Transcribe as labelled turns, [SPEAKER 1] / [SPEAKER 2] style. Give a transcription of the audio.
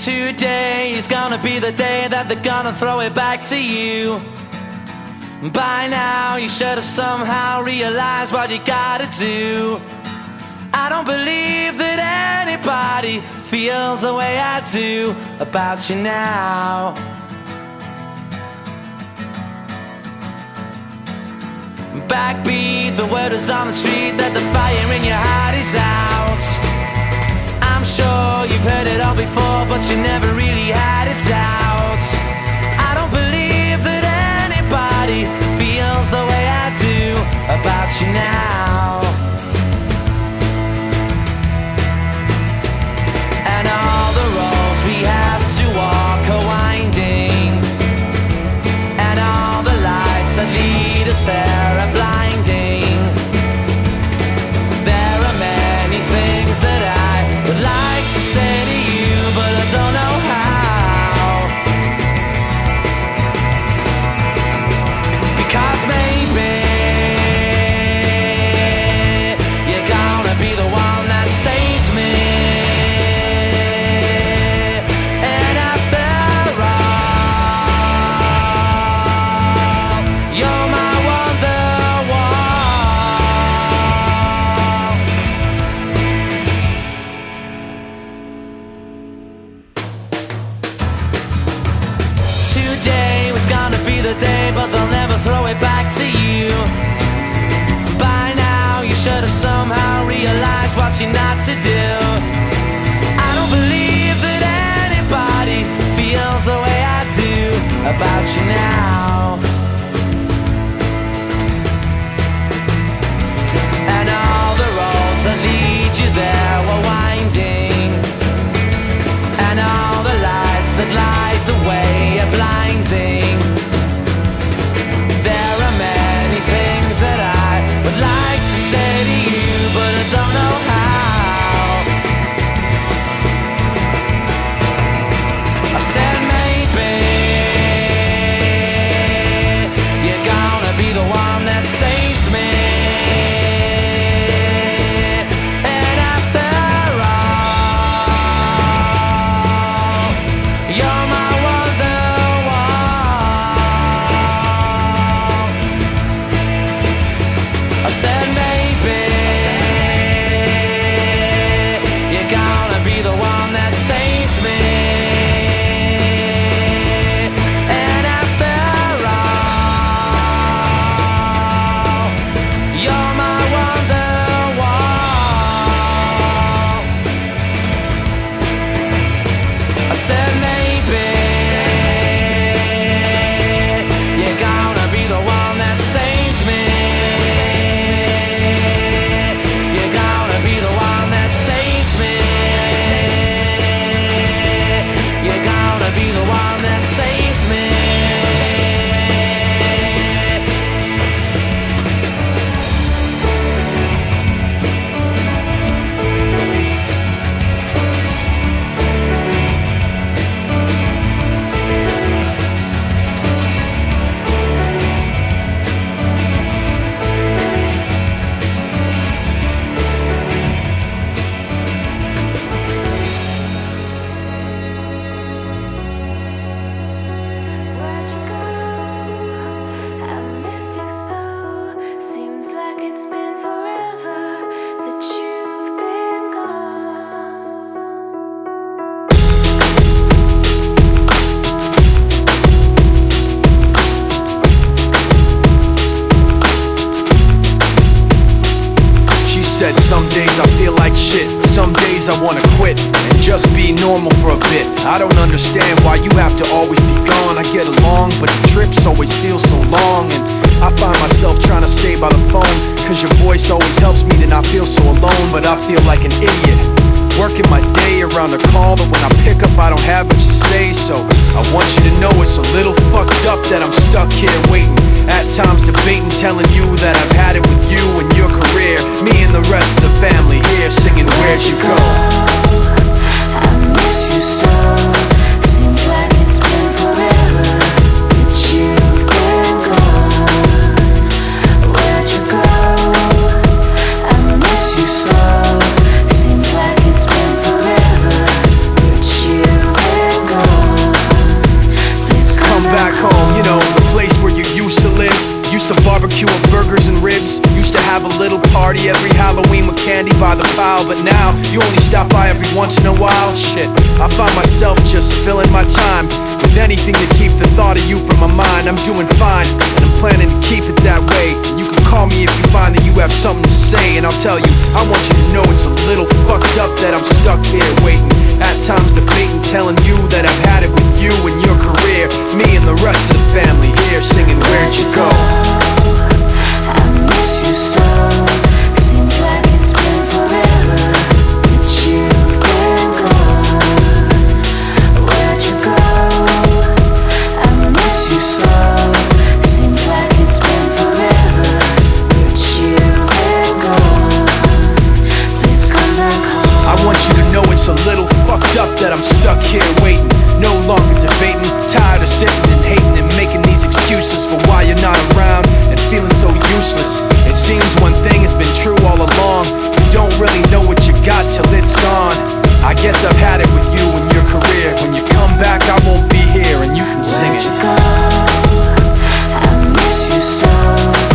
[SPEAKER 1] Today is gonna be the day that they're gonna throw it back to you. By now you should have somehow realized what you gotta do. I don't believe that anybody feels the way I do about you now. Backbeat, the word is on the street that the fire in your heart is out. I'm sure you've heard it all before, but you never really had a doubt. I don't believe that anybody feels the way I do about you now. And all the roads we have to walk are winding, and all the lights that lead us there are blinding. There are many things that I would like to say to you, but I don't know how. Because maybe you're gonna be the one that saves me. And after all, you're my Today was gonna be the day, but they'll never throw it back to you. By now you should have somehow realized what you're not to do. I don't believe that anybody feels the way I do about you now. And all the roads that lead you there were winding, and all the lights that light the way are blinding. There are many things that I would like to say to you, but I don't know how. I said maybe you're gonna be the one that saves me. And after all, you're my I said maybe you're gonna be the one that saves me. And after all, you're my Wonderwall. I said maybe you're gonna be the one that saves me. Be the one that saves me.
[SPEAKER 2] Said some days I feel like shit, some days I wanna quit and just be normal for a bit. I don't understand why you have to always be gone. I get along, but the trips always feel so long, and I find myself trying to stay by the phone, cause your voice always helps me to not feel so alone. But I feel like an idiot, working my day around the call, but when I pick up I don't have much to say. So I want you to know it's a little fucked up that I'm stuck here waiting, at times debating, telling you that I've had it with you and your career. Me and the rest of the family here singing Where'd You Go?
[SPEAKER 3] I miss you so. Seems like it's been forever that you've been gone. Where'd you go? I miss you so. Seems like it's been forever that you've been
[SPEAKER 2] burgers and ribs. Used to have a little party every Halloween with candy by the pile, but now you only stop by every once in a while. Shit, I find myself just filling my time with anything to keep the thought of you from my mind. I'm doing fine, and I'm planning to keep it that way. You can call me if you find that you have something to say, and I'll tell you, I want you to know it's a little fucked up that I'm stuck here waiting, at times debating, telling you that I've had it with you and your career. Me and the rest of the family here singing, where'd you go?
[SPEAKER 3] I miss you so. Seems like it's been forever that you've been gone. Where'd you go? I miss you so. Seems like it's been forever that you've been gone. Please come back home.
[SPEAKER 2] I want you to know it's a little fucked up that I'm stuck here waiting, no longer debating, tired of sitting and hating and making these excuses for why you're not around and feeling so useless. It seems one thing has been true all along, you don't really know what you got till it's gone. I guess I've had it with you and your career. When you come back I won't be here and you can sing
[SPEAKER 3] Where'd
[SPEAKER 2] it.
[SPEAKER 3] you go? I miss you so.